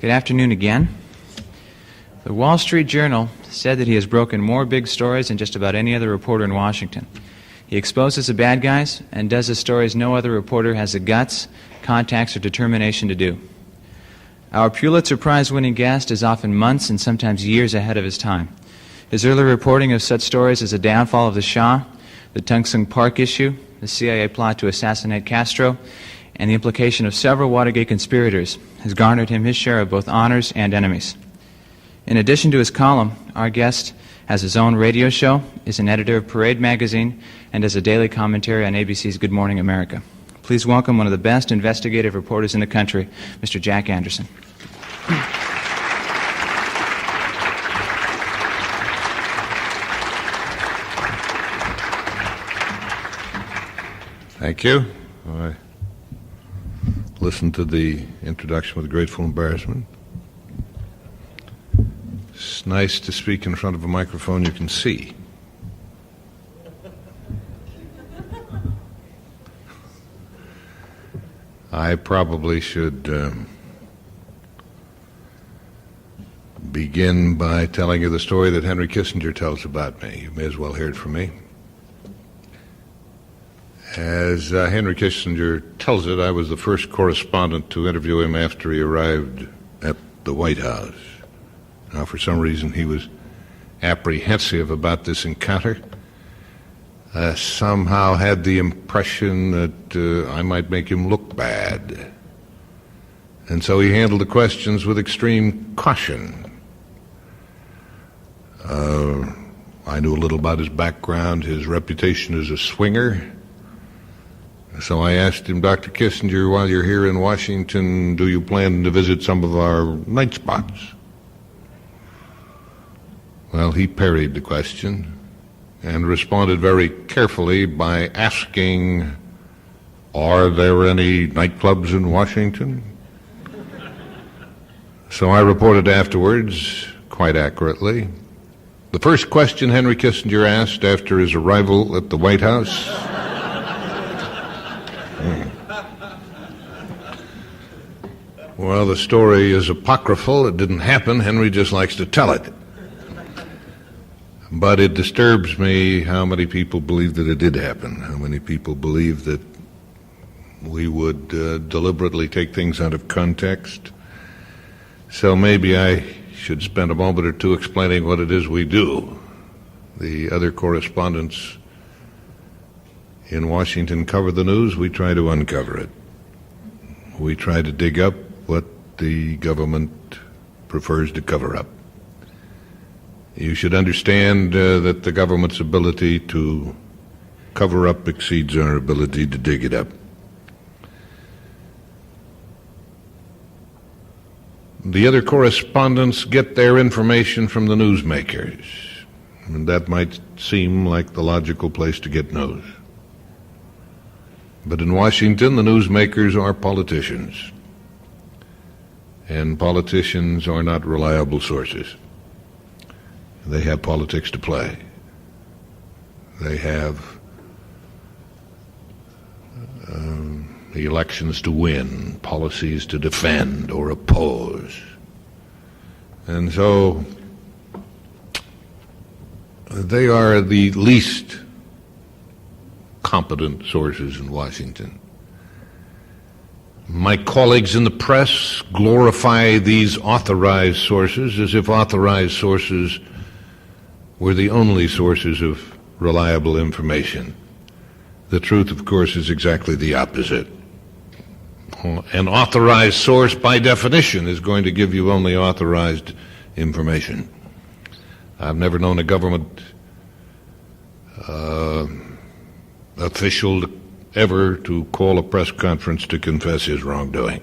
Good afternoon again. The Wall Street Journal said that he has broken more big stories than just about any other reporter in Washington. He exposes the bad guys and does the stories no other reporter has the guts, contacts, or determination to do. Our Pulitzer Prize-winning guest is often months and sometimes years ahead of his time. His early reporting of such stories as the downfall of the Shah, the Tungsung Park issue, the CIA plot to assassinate Castro, and the implication of several Watergate conspirators has garnered him his share of both honors and enemies. In addition to his column, our guest has his own radio show, is an editor of Parade magazine, and does a daily commentary on ABC's Good Morning America. Please welcome one of the best investigative reporters in the country, Mr. Jack Anderson. Thank you. I listened to the introduction with grateful embarrassment. It's nice to speak in front of a microphone you can see. I probably should begin by telling you the story that Henry Kissinger tells about me. You may as well hear it from me. As Henry Kissinger tells it, I was the first correspondent to interview him after he arrived at the White House. Now, for some reason, he was apprehensive about this encounter. Somehow had the impression that I might make him look bad. And so he handled the questions with extreme caution. I knew a little about his background, his reputation as a swinger. So I asked him, Dr. Kissinger, while you're here in Washington, do you plan to visit some of our night spots? Well, he parried the question and responded very carefully by asking, are there any nightclubs in Washington? So I reported afterwards, quite accurately, the first question Henry Kissinger asked after his arrival at the White House. Well, the story is apocryphal. It didn't happen. Henry just likes to tell it. But it disturbs me how many people believe that it did happen, how many people believe that we would deliberately take things out of context. So maybe I should spend a moment or two explaining what it is we do. The other correspondents in Washington cover the news. We try to uncover it. We try to dig up what the government prefers to cover up. You should understand that the government's ability to cover up exceeds our ability to dig it up. The other correspondents get their information from the newsmakers, and that might seem like the logical place to get news. But in Washington, the newsmakers are politicians, and politicians are not reliable sources. They have politics to play. They have elections to win, policies to defend or oppose. And so they are the least competent sources in Washington. My colleagues in the press glorify these authorized sources as if authorized sources were the only sources of reliable information. The truth, of course, is exactly the opposite. An authorized source, by definition, is going to give you only authorized information. I've never known a government official ever to call a press conference to confess his wrongdoing.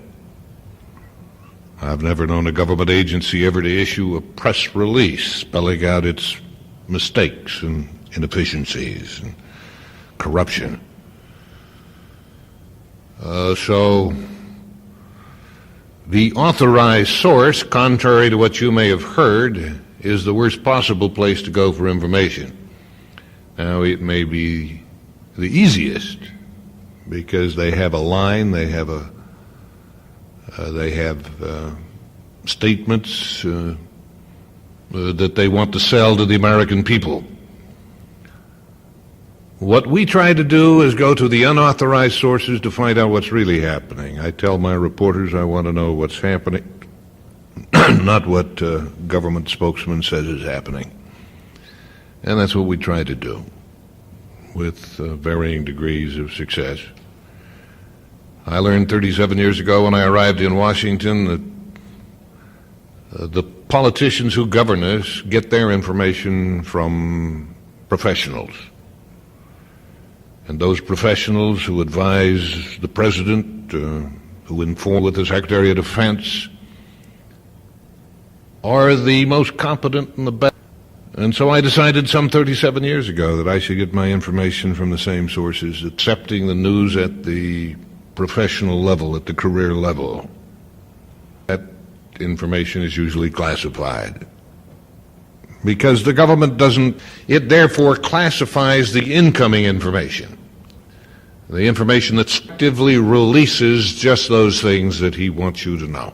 I've never known a government agency ever to issue a press release spelling out its mistakes and inefficiencies and corruption. So the authorized source, contrary to what you may have heard, is the worst possible place to go for information. Now, it may be the easiest because they have a line, they have statements that they want to sell to the American people. What we try to do is go to the unauthorized sources to find out what's really happening. I tell my reporters I want to know what's happening, not what government spokesman says is happening. And that's what we try to do, with varying degrees of success. I learned 37 years ago when I arrived in Washington that the politicians who govern us get their information from professionals. And those professionals who advise the President, who inform with the Secretary of Defense, are the most competent and the best. And so I decided some 37 years ago that I should get my information from the same sources, accepting the news at the professional level, at the career level. That information is usually classified, because the government doesn't, it therefore classifies the incoming information. The information that actively releases just those things that he wants you to know.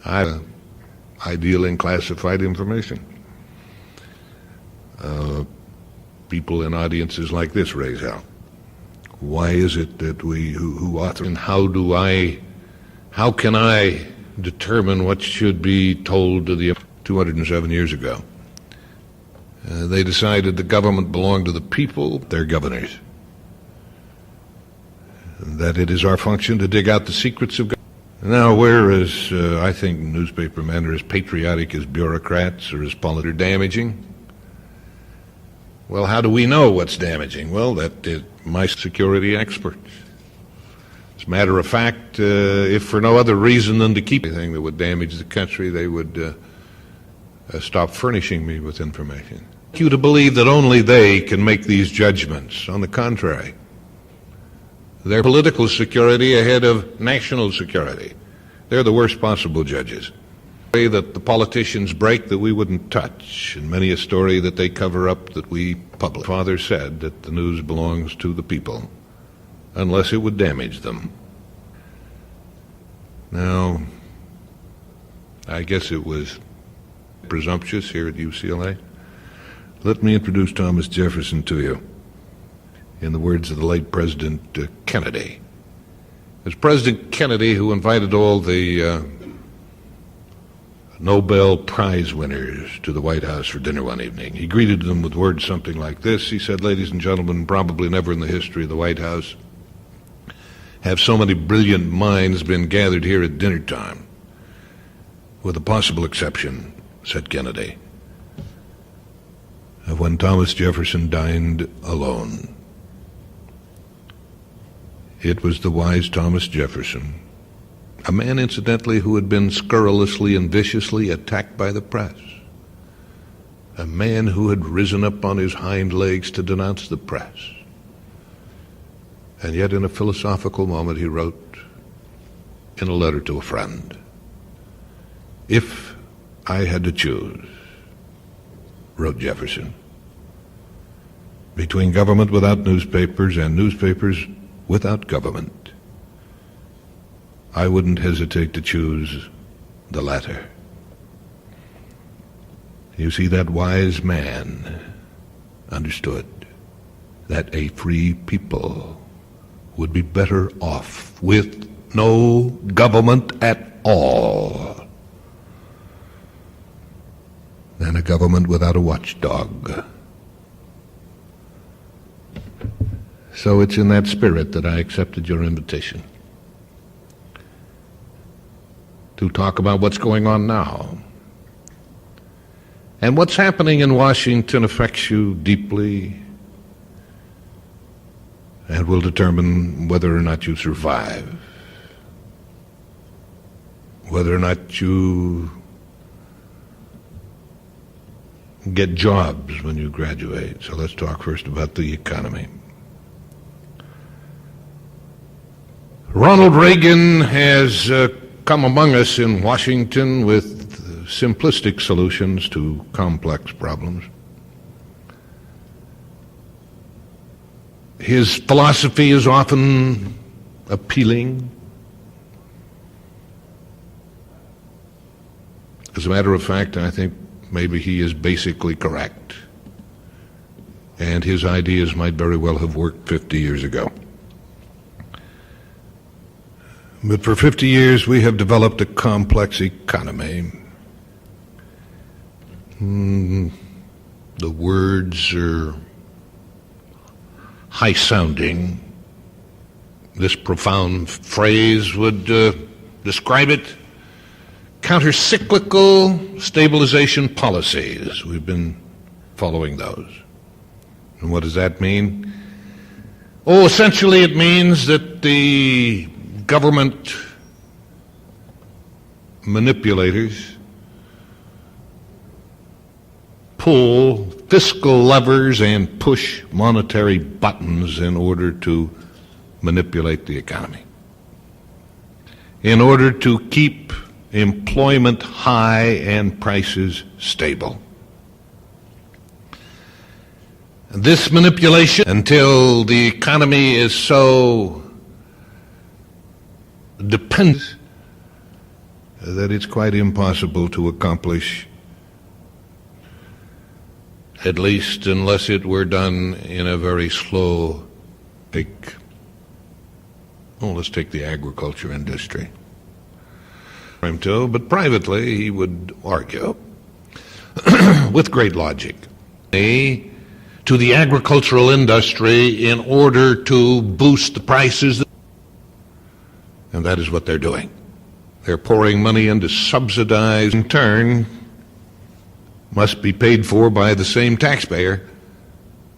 I deal in classified information. People in audiences like this raise out. Why is it that who author, and how can I determine what should be told to the 207 years ago? They decided the government belonged to the people, their governors. That it is our function to dig out the secrets of government. Now, whereas I think newspaper men are as patriotic as bureaucrats or as politics, damaging. Well, how do we know what's damaging? Well, that is my security experts. As a matter of fact, if for no other reason than to keep anything that would damage the country, they would stop furnishing me with information. You to believe that only they can make these judgments. On the contrary, their political security ahead of national security. They're the worst possible judges. Way that the politicians break that we wouldn't touch, and many a story that they cover up that we publish. Father said that the news belongs to the people, unless it would damage them. Now, I guess it was presumptuous here at UCLA. Let me introduce Thomas Jefferson to you. In the words of the late President Kennedy. It was President Kennedy who invited all the Nobel Prize winners to the White House for dinner one evening. He greeted them with words something like this. He said, "Ladies and gentlemen, probably never in the history of the White House have so many brilliant minds been gathered here at dinner time, with a possible exception," said Kennedy, "of when Thomas Jefferson dined alone." It was the wise Thomas Jefferson, a man, incidentally, who had been scurrilously and viciously attacked by the press, a man who had risen up on his hind legs to denounce the press. And yet in a philosophical moment he wrote in a letter to a friend, "If I had to choose," wrote Jefferson, "between government without newspapers and newspapers without government, I wouldn't hesitate to choose the latter." You see, that wise man understood that a free people would be better off with no government at all than a government without a watchdog. So it's in that spirit that I accepted your invitation to talk about what's going on now. And what's happening in Washington affects you deeply and will determine whether or not you survive, whether or not you get jobs when you graduate. So let's talk first about the economy. Ronald Reagan has come among us in Washington with simplistic solutions to complex problems. His philosophy is often appealing, As a matter of fact, I think maybe he is basically correct. And his ideas might very well have worked 50 years ago. But for 50 years, we have developed a complex economy. The words are high-sounding. This profound phrase would describe it. Counter-cyclical stabilization policies. We've been following those. And what does that mean? Oh, essentially it means that the government manipulators pull fiscal levers and push monetary buttons in order to manipulate the economy, in order to keep employment high and prices stable. This manipulation, until the economy is so dependent that it's quite impossible to accomplish, at least unless it were done in a very slow, let's take the agriculture industry. But privately, he would argue, with great logic, to the agricultural industry in order to boost the prices. And that is what they're doing. They're pouring money in to subsidize, in turn, must be paid for by the same taxpayer.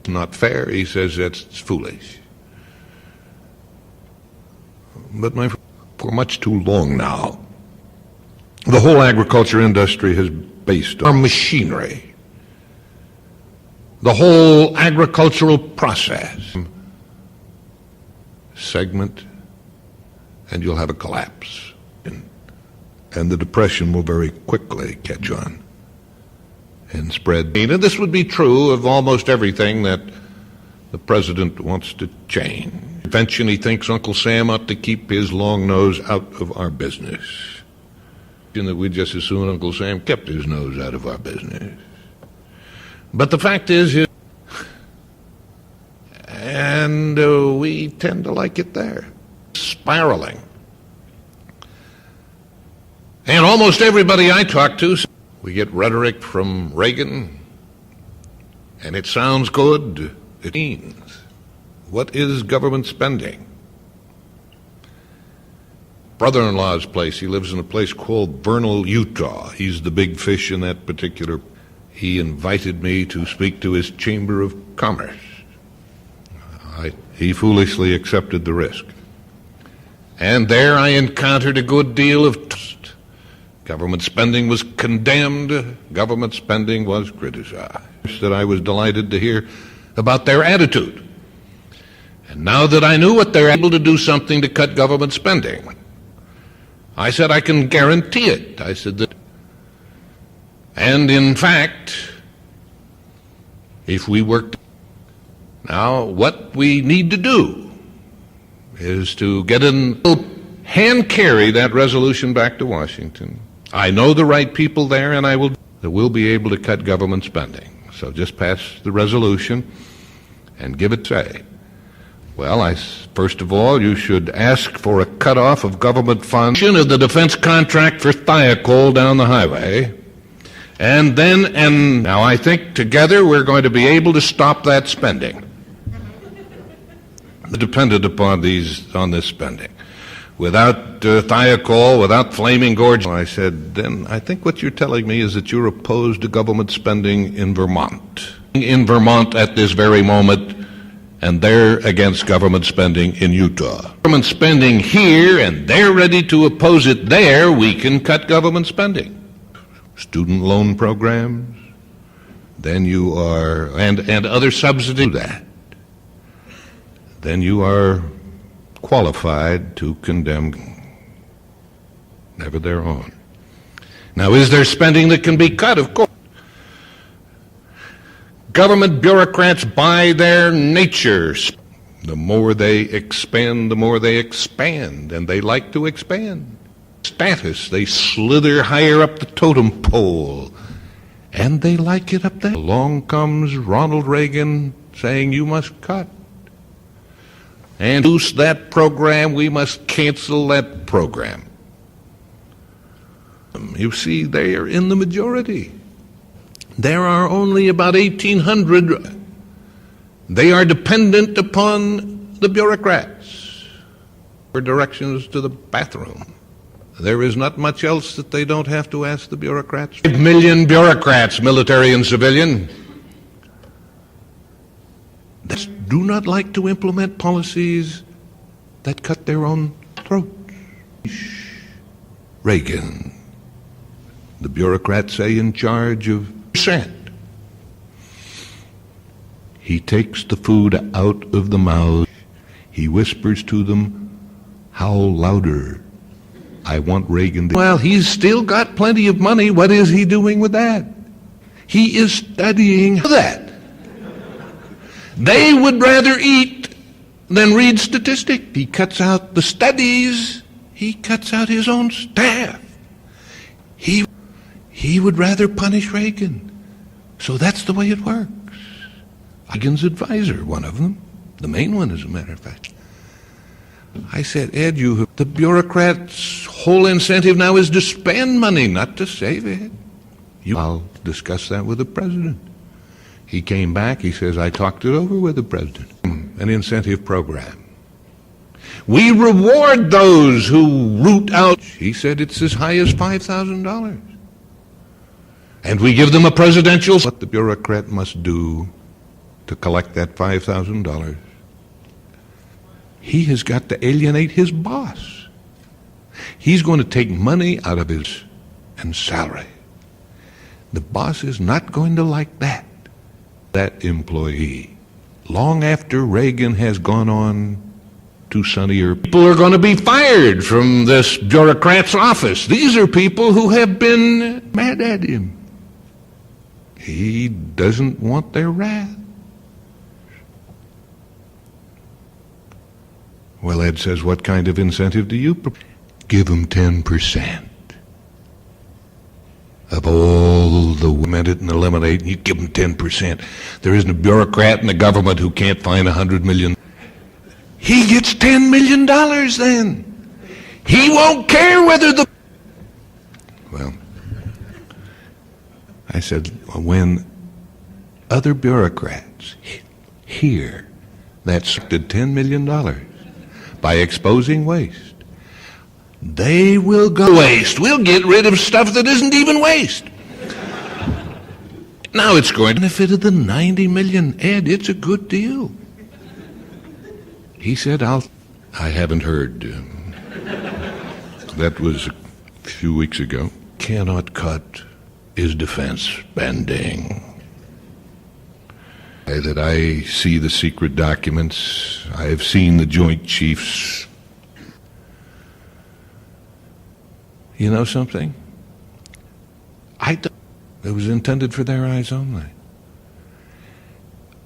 Not fair. He says that's foolish. But for much too long now, the whole agriculture industry has based on machinery. The whole agricultural process. Segment, and you'll have a collapse. And the depression will very quickly catch on and spread. And this would be true of almost everything that the president wants to change. Eventually, he thinks Uncle Sam ought to keep his long nose out of our business. And that we'd just as soon Uncle Sam kept his nose out of our business. But the fact is, and we tend to like it there, spiraling. And almost everybody I talk to, we get rhetoric from Reagan, and it sounds good. It means, what is government spending? Brother-in-law's place, he lives in a place called Vernal, Utah. He's the big fish in that particular. He invited me to speak to his Chamber of Commerce. He foolishly accepted the risk. And there I encountered a good deal of government spending was condemned, government spending was criticized. That I was delighted to hear about their attitude. And now that I knew what they're able to do something to cut government spending, I said I can guarantee it. I said that. And in fact, if we worked, now what we need to do is to get hand carry that resolution back to Washington. I know the right people there, and we'll be able to cut government spending. So just pass the resolution and give it say. Well, first of all, you should ask for a cutoff of government funds of the defense contract for Thiokol down the highway. And now I think together we're going to be able to stop that spending. Dependent upon on this spending. Without Thiokol, without Flaming Gorge, I said, then I think what you're telling me is that you're opposed to government spending in Vermont. In Vermont at this very moment, and they're against government spending in Utah. Government spending here, and they're ready to oppose it there, we can cut government spending. Student loan programs, then you are, and other subsidies, that. Then you are qualified to condemn, never their own. Now, is there spending that can be cut? Of course. Government bureaucrats, by their nature, the more they expend, and they like to expand. status. They slither higher up the totem pole, and they like it up there. Along comes Ronald Reagan saying, you must cut. And loose that program, we must cancel that program. You see, they are in the majority. There are only about 1,800. They are dependent upon the bureaucrats for directions to the bathroom. There is not much else that they don't have to ask the bureaucrats. 5 million bureaucrats, military and civilian, that do not like to implement policies that cut their own throats. Reagan, the bureaucrats say in charge of percent. He takes the food out of the mouth. He whispers to them, howl louder. I want Reagan to... Well, he's still got plenty of money. What is he doing with that? He is studying that. They would rather eat than read statistics. He cuts out the studies. He cuts out his own staff. He would rather punish Reagan. So that's the way it works. Reagan's advisor, one of them, the main one, as a matter of fact. I said, Ed, the bureaucrats' whole incentive now is to spend money, not to save it. I'll discuss that with the president. He came back, he says, I talked it over with the president. An incentive program. We reward those who root out. He said it's as high as $5,000. And we give them a presidential. What the bureaucrat must do to collect that $5,000. He has got to alienate his boss. He's going to take money out of his and salary. The boss is not going to like that. That employee, long after Reagan has gone on to sunnier, people are going to be fired from this bureaucrat's office. These are people who have been mad at him. He doesn't want their wrath. Well, Ed says, what kind of incentive do you propose? Give them 10% of all the women and eliminate, you give them 10%. There isn't a bureaucrat in the government who can't find $100 million. He gets $10 million then. He won't care whether the... Well, I said, when other bureaucrats hear that's $10 million by exposing waste, they will go waste. We'll get rid of stuff that isn't even waste. Now it's going to benefit of the 90 million. Ed, it's a good deal. He said, I haven't heard. That was a few weeks ago. Cannot cut is defense spending. That I see the secret documents. I have seen the Joint Chiefs. You know something? It was intended for their eyes only.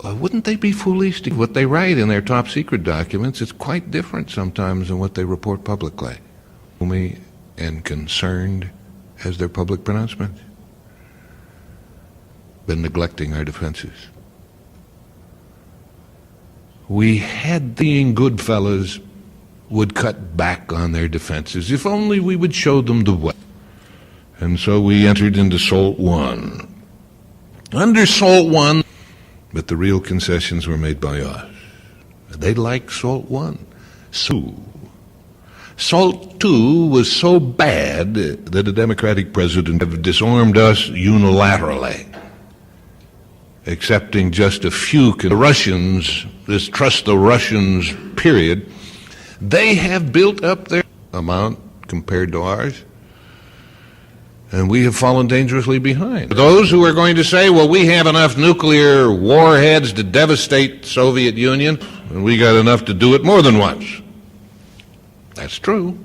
Wouldn't they be foolish to what they write in their top secret documents? It's quite different sometimes than what they report publicly. And concerned as their public pronouncements. Been neglecting our defenses. We had being good fellas would cut back on their defenses if only we would show them the way. And so we entered into SALT I. Under SALT I, but the real concessions were made by us. They liked SALT I. So, SALT II was so bad that a Democratic president have disarmed us unilaterally, accepting just a few. The Russians, this trust the Russians period, they have built up their amount compared to ours, and we have fallen dangerously behind. Those who are going to say, well, we have enough nuclear warheads to devastate the Soviet Union, and we got enough to do it more than once. That's true.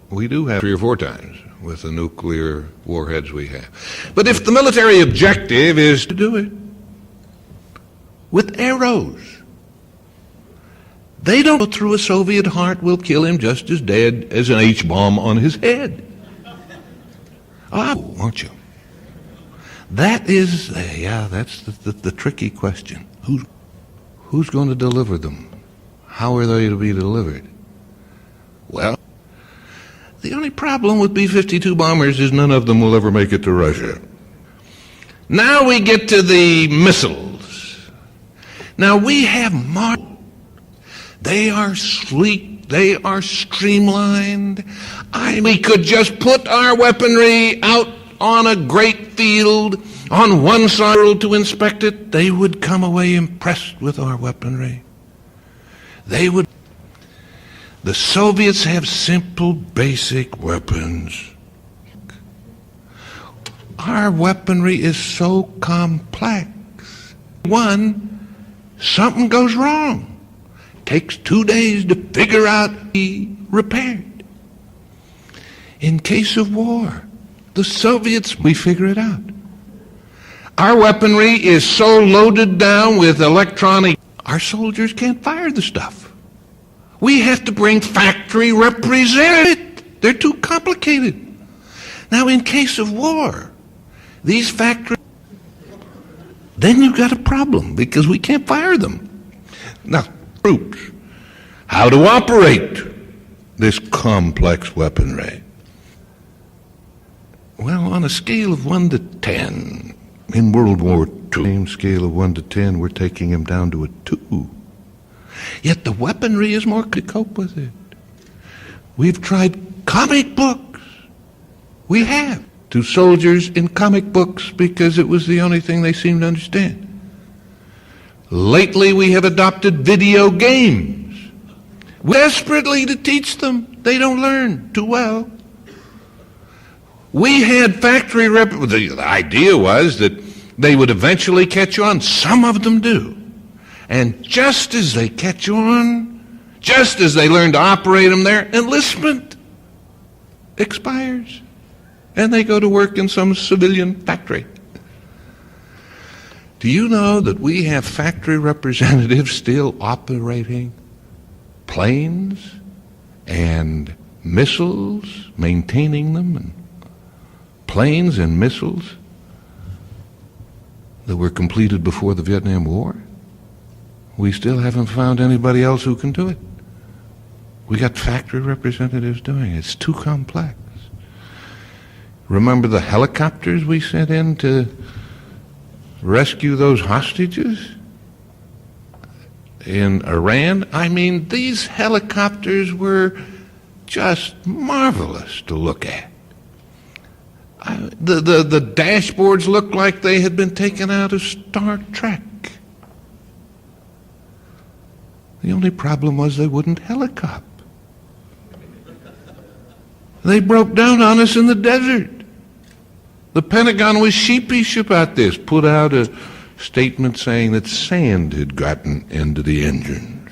We do have 3 or 4 times with the nuclear warheads we have. But if the military objective is to do it with arrows, They don't go through a Soviet heart will kill him just as dead as an H-bomb on his head. Oh, aren't you? That is, that's the tricky question. Who's going to deliver them? How are they to be delivered? Well, the only problem with B-52 bombers is none of them will ever make it to Russia. Now we get to the missiles. Now we have they are sleek, they are streamlined. We could just put our weaponry out on a great field on one side to inspect it. They would come away impressed with our weaponry. The Soviets have simple, basic weapons. Our weaponry is so complex. Something goes wrong. Takes 2 days to figure out be repaired. In case of war, the Soviets, we figure it out. Our weaponry is so loaded down with electronic, our soldiers can't fire the stuff. We have to bring factory representatives. They're too complicated. Now, in case of war, these factories, then you've got a problem because we can't fire them. Now, troops, how to operate this complex weaponry. Well, on a scale of 1 to 10, in World War II, same scale of 1 to 10, we're taking him down to a 2. Yet the weaponry is more to cope with it. We've tried comic books. We have. To soldiers in comic books because it was the only thing they seemed to understand. Lately we have adopted video games. Desperately to teach them. They don't learn too well. We had factory the idea was that they would eventually catch on. Some of them do. And just as they catch on, just as they learn to operate them, their enlistment expires. And they go to work in some civilian factory. Do you know that we have factory representatives still operating planes and missiles, maintaining them, and planes and missiles that were completed before the Vietnam War? We still haven't found anybody else who can do it. We got factory representatives doing it. It's too complex. Remember the helicopters we sent in to rescue those hostages in Iran? I mean, these helicopters were just marvelous to look at. The dashboards looked like they had been taken out of Star Trek. The only problem was they wouldn't helicopter. They broke down on us in the desert. The Pentagon was sheepish about this, put out a statement saying that sand had gotten into the engines.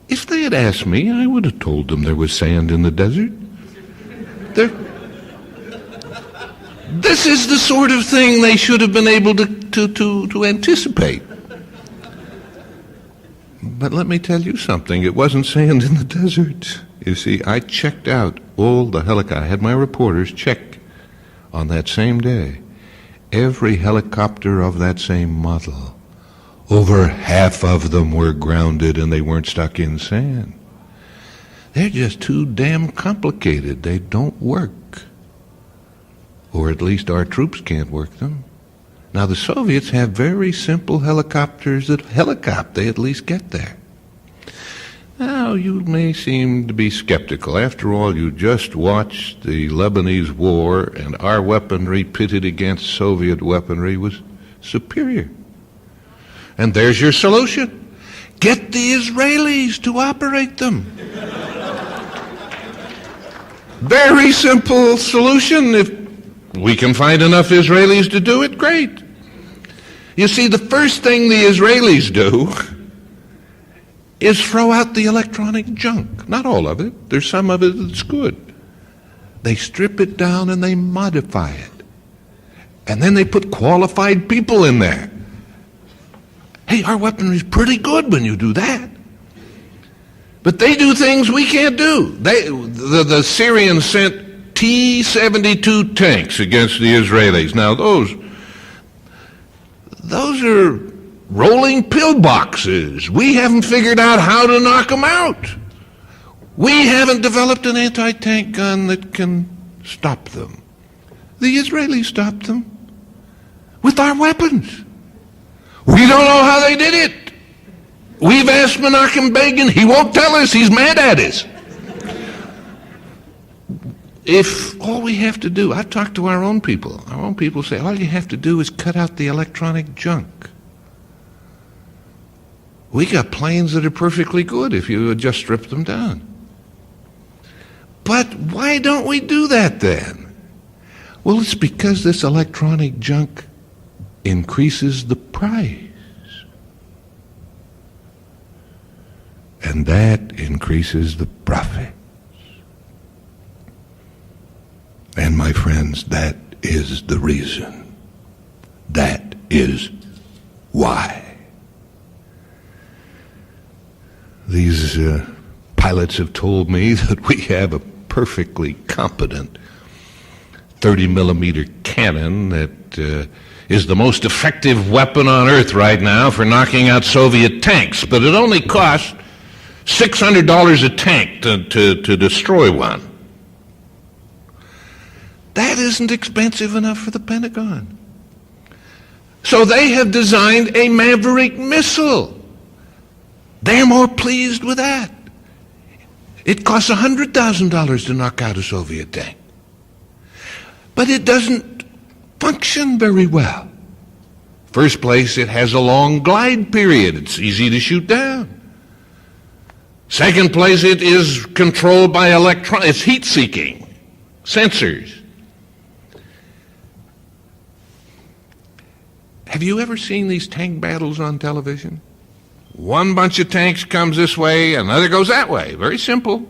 If they had asked me, I would have told them there was sand in the desert. This is the sort of thing they should have been able to anticipate. But let me tell you something. It wasn't sand in the desert. You see, I checked out all the helicopters. I had my reporters check on that same day every helicopter of that same model. Over half of them were grounded and they weren't stuck in sand. They're just too damn complicated. They don't work. Or at least our troops can't work them. Now the Soviets have very simple helicopters that helicopter. They at least get there. Now you may seem to be skeptical. After all, you just watched the Lebanese war and our weaponry pitted against Soviet weaponry was superior. And there's your solution. Get the Israelis to operate them. Very simple solution. If we can find enough Israelis to do it, great. You see, the first thing the Israelis do is throw out the electronic junk. Not all of it. There's some of it that's good. They strip it down and they modify it. And then they put qualified people in there. Hey, our weaponry is pretty good when you do that. But they do things we can't do. The Syrians sent T-72 tanks against the Israelis. Now, those are rolling pillboxes. We haven't figured out how to knock them out. We haven't developed an anti-tank gun that can stop them. The Israelis stopped them with our weapons. We don't know how they did it. We've asked Menachem Begin. He won't tell us. He's mad at us. If all we have to do, I've talked to our own people say, all you have to do is cut out the electronic junk. We got planes that are perfectly good if you just strip them down. But why don't we do that then? Well, it's because this electronic junk increases the price. And that increases the profits. And my friends, that is the reason. That is why. These pilots have told me that we have a perfectly competent 30-millimeter cannon that is the most effective weapon on Earth right now for knocking out Soviet tanks, but it only costs $600 a tank to destroy one. That isn't expensive enough for the Pentagon. So they have designed a Maverick missile. They're more pleased with that. It costs $100,000 to knock out a Soviet tank. But it doesn't function very well. First place, it has a long glide period. It's easy to shoot down. Second place, it is controlled by it's heat-seeking sensors. Have you ever seen these tank battles on television? One bunch of tanks comes this way, another goes that way. Very simple.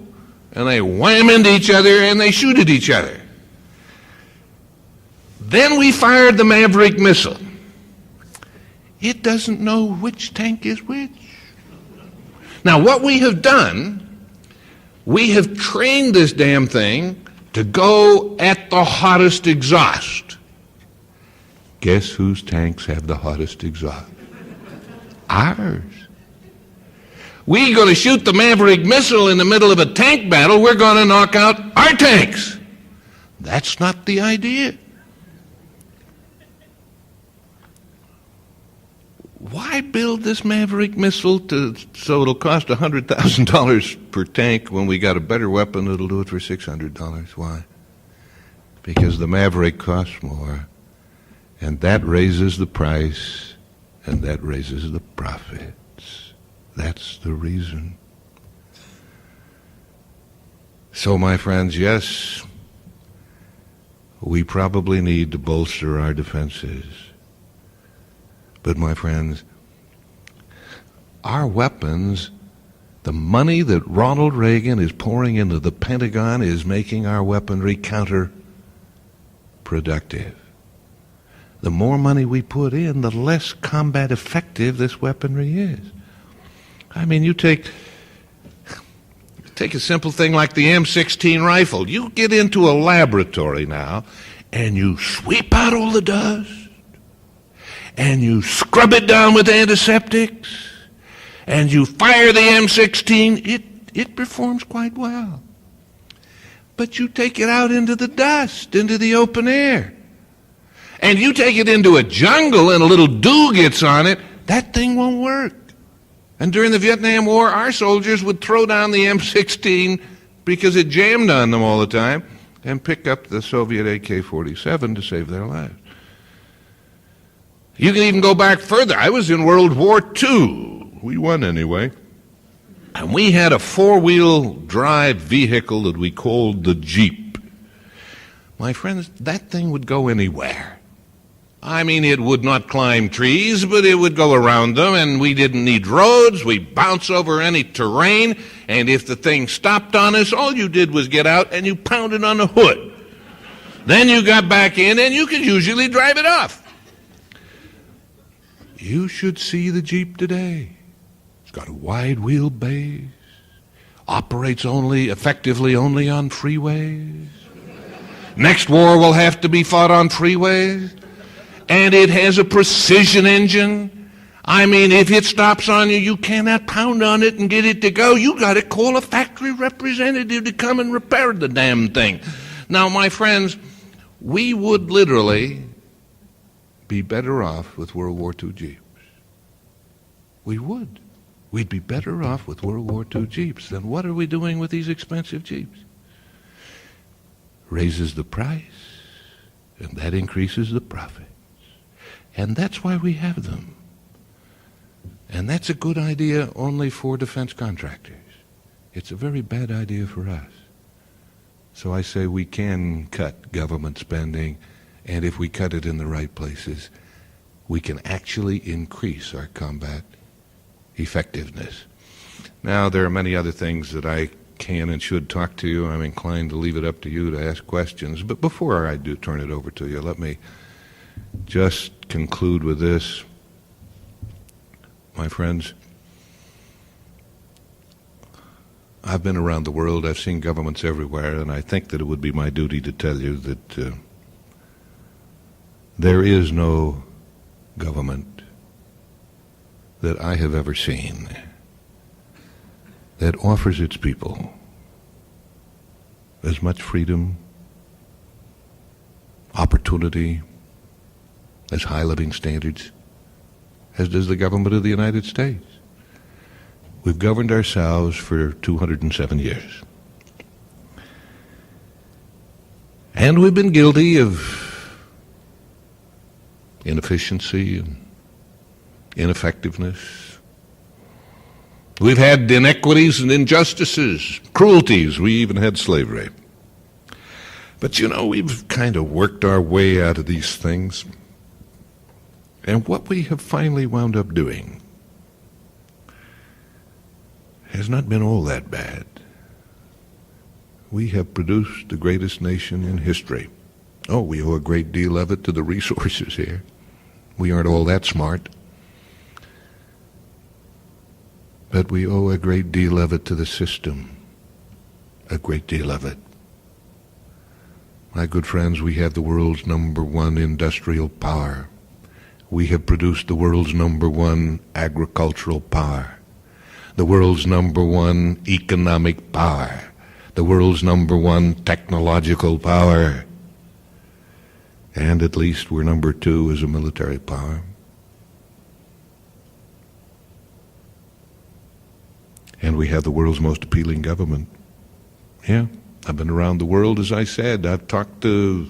And they wham into each other and they shoot at each other. Then we fired the Maverick missile. It doesn't know which tank is which. Now, what we have done, we have trained this damn thing to go at the hottest exhaust. Guess whose tanks have the hottest exhaust? Ours. We're going to shoot the Maverick missile in the middle of a tank battle. We're going to knock out our tanks. That's not the idea. Why build this Maverick missile so it'll cost $100,000 per tank when we got a better weapon that'll do it for $600? Why? Because the Maverick costs more, and that raises the price, and that raises the profits. That's the reason. So, my friends, yes, we probably need to bolster our defenses. But, my friends, our weapons, the money that Ronald Reagan is pouring into the Pentagon is making our weaponry counterproductive. The more money we put in, the less combat effective this weaponry is. I mean, you take a simple thing like the M16 rifle. You get into a laboratory now, and you sweep out all the dust, and you scrub it down with antiseptics, and you fire the M16, it performs quite well. But you take it out into the dust, into the open air, and you take it into a jungle and a little dew gets on it, that thing won't work. And during the Vietnam War, our soldiers would throw down the M16 because it jammed on them all the time and pick up the Soviet AK-47 to save their lives. You can even go back further. I was in World War II. We won anyway. And we had a four-wheel drive vehicle that we called the Jeep. My friends, that thing would go anywhere. I mean, it would not climb trees, but it would go around them, and we didn't need roads. We bounce over any terrain, and if the thing stopped on us, all you did was get out and you pounded on the hood. Then you got back in, and you could usually drive it off. You should see the Jeep today. It's got a wide wheelbase, operates effectively only on freeways. Next war will have to be fought on freeways. And it has a precision engine. I mean, if it stops on you, you cannot pound on it and get it to go. You got to call a factory representative to come and repair the damn thing. Now, my friends, we would literally be better off with World War II Jeeps. We would. We'd be better off with World War II Jeeps. Then what are we doing with these expensive Jeeps? Raises the price, and that increases the profits. And that's why we have them. And that's a good idea only for defense contractors. It's a very bad idea for us. So I say we can cut government spending, and if we cut it in the right places, we can actually increase our combat effectiveness. Now, there are many other things that I can and should talk to you. I'm inclined to leave it up to you to ask questions. But before I do turn it over to you, let me just conclude with this. My friends, I've been around the world. I've seen governments everywhere, and I think that it would be my duty to tell you that there is no government that I have ever seen that offers its people as much freedom, opportunity, as high living standards as does the government of the United States. We've governed ourselves for 207 years. And we've been guilty of inefficiency and ineffectiveness. We've had inequities and injustices, cruelties. We even had slavery. But you know, we've kind of worked our way out of these things. And what we have finally wound up doing has not been all that bad. We have produced the greatest nation in history. Oh, we owe a great deal of it to the resources here. We aren't all that smart. But we owe a great deal of it to the system. A great deal of it. My good friends, we have the world's #1 industrial power. We have produced the world's #1 agricultural power, the world's #1 economic power, the world's #1 technological power, and at least we're #2 as a military power. And we have the world's most appealing government. Yeah, I've been around the world, as I said. I've talked to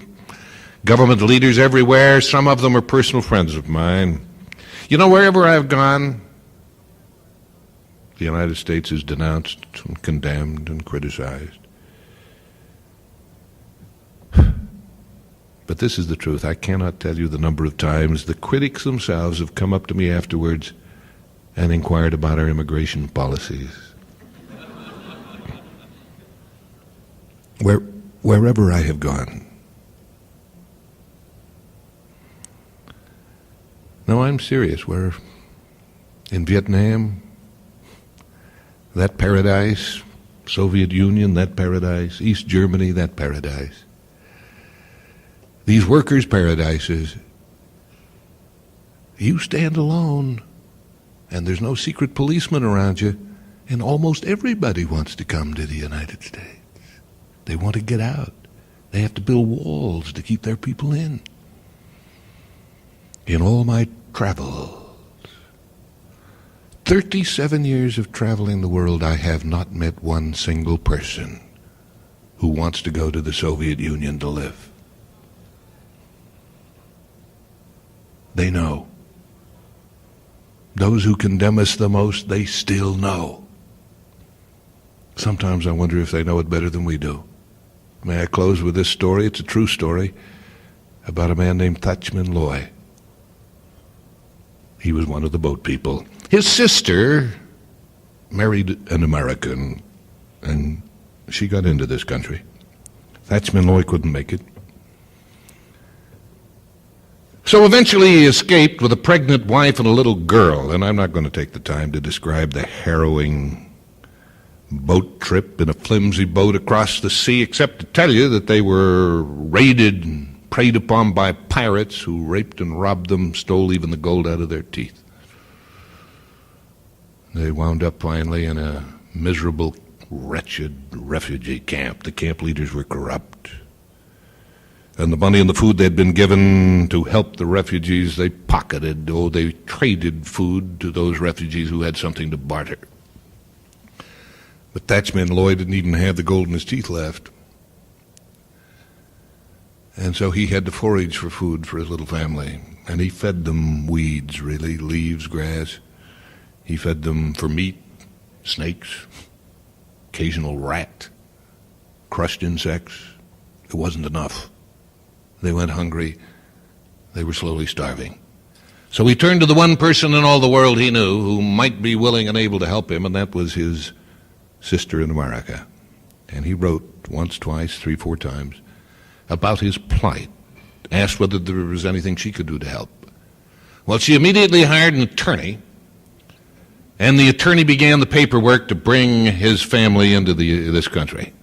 government leaders everywhere. Some of them are personal friends of mine. You know, wherever I've gone, the United States is denounced and condemned and criticized. But this is the truth. I cannot tell you the number of times the critics themselves have come up to me afterwards and inquired about our immigration policies. Wherever I have gone. No, I'm serious. We're in Vietnam, that paradise, Soviet Union, that paradise, East Germany, that paradise. These workers' paradises, you stand alone, and there's no secret policeman around you, and almost everybody wants to come to the United States. They want to get out. They have to build walls to keep their people in. In all my travels, 37 years of traveling the world, I have not met one single person who wants to go to the Soviet Union to live. They know. Those who condemn us the most, they still know. Sometimes I wonder if they know it better than we do. May I close with this story? It's a true story about a man named Thachman Loy. He was one of the boat people. His sister married an American, and she got into this country. Thachman Loy couldn't make it. So eventually he escaped with a pregnant wife and a little girl, and I'm not going to take the time to describe the harrowing boat trip in a flimsy boat across the sea, except to tell you that they were raided and preyed upon by pirates who raped and robbed them, stole even the gold out of their teeth. They wound up finally in a miserable, wretched refugee camp. The camp leaders were corrupt. And the money and the food they'd been given to help the refugees, they pocketed, or they traded food to those refugees who had something to barter. But Thatchman Lloyd didn't even have the gold in his teeth left. And so he had to forage for food for his little family. And he fed them weeds, really, leaves, grass. He fed them for meat, snakes, occasional rat, crushed insects. It wasn't enough. They went hungry. They were slowly starving. So he turned to the one person in all the world he knew who might be willing and able to help him, and that was his sister in America. And he wrote once, twice, 3, 4 times about his plight, asked whether there was anything she could do to help. Well, she immediately hired an attorney, and the attorney began the paperwork to bring his family into this country.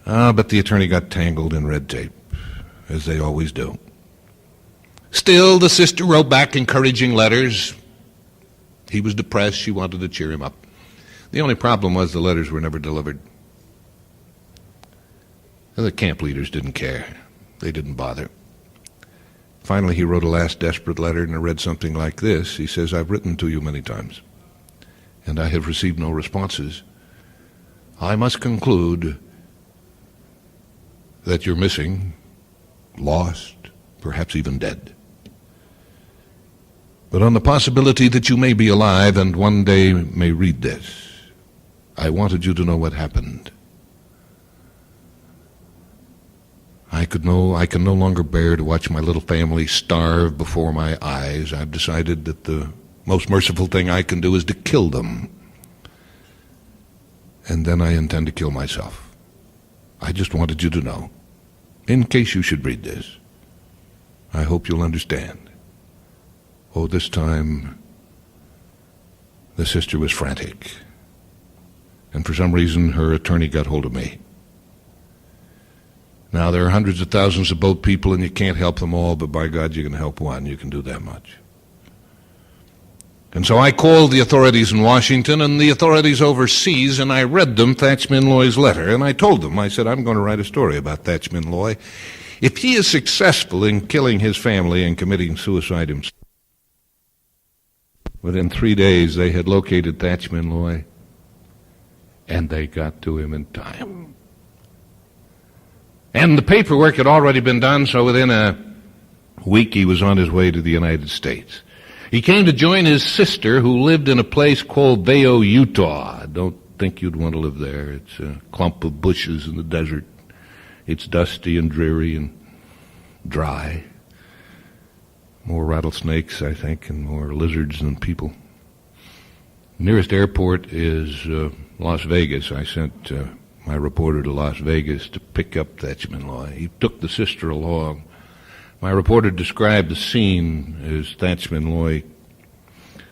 But the attorney got tangled in red tape, as they always do. Still, the sister wrote back encouraging letters. He was depressed. She wanted to cheer him up. The only problem was the letters were never delivered. The camp leaders didn't care. They didn't bother. Finally, he wrote a last desperate letter, and it read something like this. He says, "I've written to you many times, and I have received no responses. I must conclude that you're missing, lost, perhaps even dead. But on the possibility that you may be alive and one day may read this, I wanted you to know what happened. I can no longer bear to watch my little family starve before my eyes. I've decided that the most merciful thing I can do is to kill them. And then I intend to kill myself. I just wanted you to know, in case you should read this. I hope you'll understand." Oh, this time, the sister was frantic. And for some reason, her attorney got hold of me. Now, there are hundreds of thousands of boat people, and you can't help them all, but by God, you can help one. You can do that much. And so I called the authorities in Washington and the authorities overseas, and I read them Thatchman Loy's letter, and I told them, I said, I'm going to write a story about Thatchman Loy. If he is successful in killing his family and committing suicide himself. Within 3 days, they had located Thatchman Loy, and they got to him in time. And the paperwork had already been done, so within a week he was on his way to the United States. He came to join his sister, who lived in a place called Vail, Utah. I don't think you'd want to live there. It's a clump of bushes in the desert. It's dusty and dreary and dry. More rattlesnakes, I think, and more lizards than people. Nearest airport is Las Vegas. I sent my reporter to Las Vegas to pick up Thatchman Loy. He took the sister along. My reporter described the scene as Thatchman Loy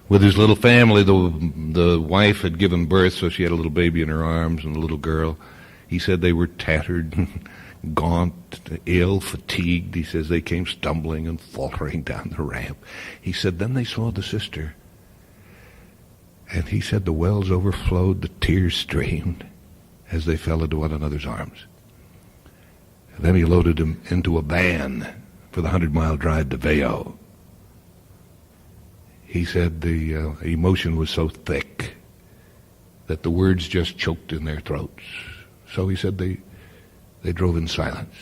with his little family. The wife had given birth, so she had a little baby in her arms and a little girl. He said they were tattered, gaunt, ill, fatigued. He says they came stumbling and faltering down the ramp. He said then they saw the sister. And he said the wells overflowed, the tears streamed as they fell into one another's arms. And then he loaded him into a van for the 100-mile drive to Vail. He said the emotion was so thick that the words just choked in their throats. So he said they drove in silence,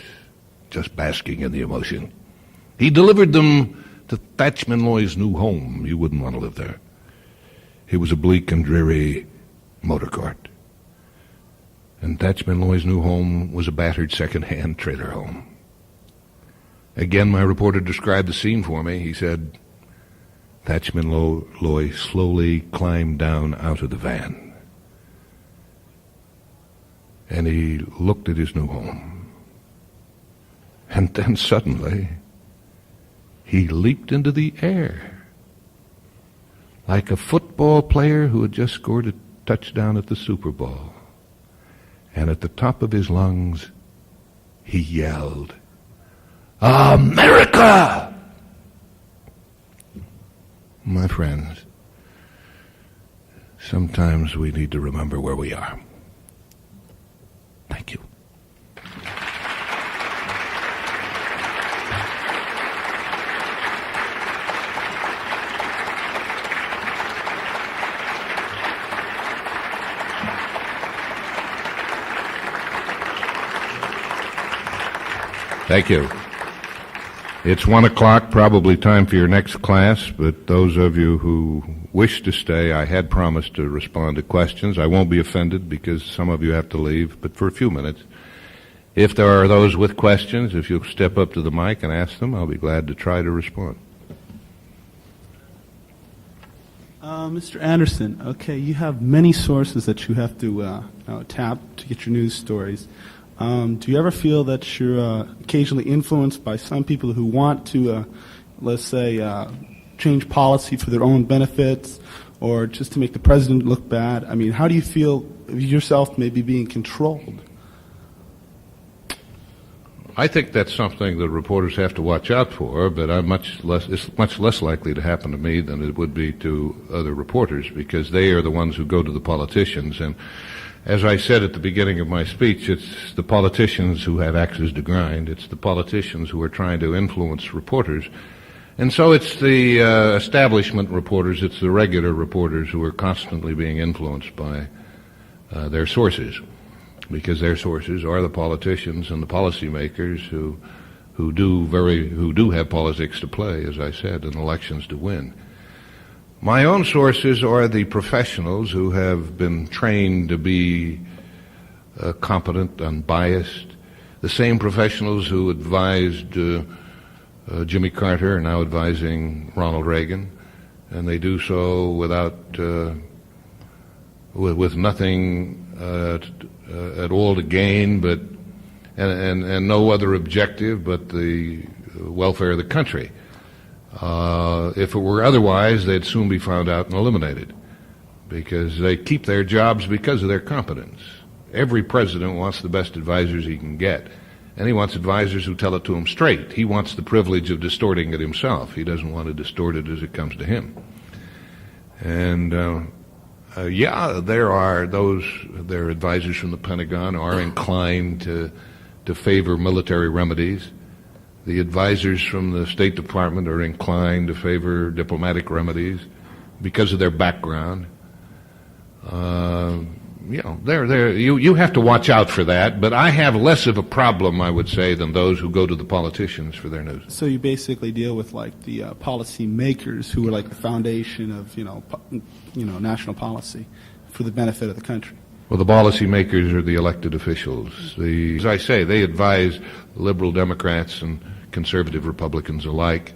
just basking in the emotion. He delivered them to Thatchman Loy's new home. You wouldn't want to live there. It was a bleak and dreary motor cart. And Thatchman Loy's new home was a battered second-hand trailer home. Again, my reporter described the scene for me. He said, Thatchman Loy slowly climbed down out of the van. And he looked at his new home. And then suddenly, he leaped into the air like a football player who had just scored a touchdown at the Super Bowl. And at the top of his lungs, he yelled, "America!" My friends, sometimes we need to remember where we are. Thank you. Thank you. It's 1 o'clock, probably time for your next class, but those of you who wish to stay, I had promised to respond to questions. I won't be offended because some of you have to leave, but for a few minutes. If there are those with questions, if you'll step up to the mic and ask them, I'll be glad to try to respond. Mr. Anderson, okay, you have many sources that you have to tap to get your news stories. Do you ever feel that you're occasionally influenced by some people who want to, let's say, change policy for their own benefits or just to make the president look bad? I mean, how do you feel yourself maybe being controlled? I think that's something that reporters have to watch out for, but it's much less likely to happen to me than it would be to other reporters because they are the ones who go to the politicians. And as I said at the beginning of my speech, it's the politicians who have axes to grind. It's the politicians who are trying to influence reporters. And so it's the establishment reporters, it's the regular reporters who are constantly being influenced by their sources, because their sources are the politicians and the policymakers who do have politics to play, as I said, and elections to win. My own sources are the professionals who have been trained to be competent, unbiased, the same professionals who advised Jimmy Carter are now advising Ronald Reagan, and they do so with nothing at all to gain, but and no other objective but the welfare of the country. If it were otherwise, they'd soon be found out and eliminated, because they keep their jobs because of their competence. Every president wants the best advisors he can get, and he wants advisors who tell it to him straight. He wants the privilege of distorting it himself. He doesn't want to distort it as it comes to him. And there are advisors from the Pentagon are inclined to favor military remedies. The advisors from the State Department are inclined to favor diplomatic remedies because of their background. You have to watch out for that, but I have less of a problem, I would say, than those who go to the politicians for their news. So you basically deal with like the policy makers who are like the foundation of national policy for the benefit of the country. Well, the policy makers are the elected officials. As I say, they advise liberal Democrats and conservative Republicans alike.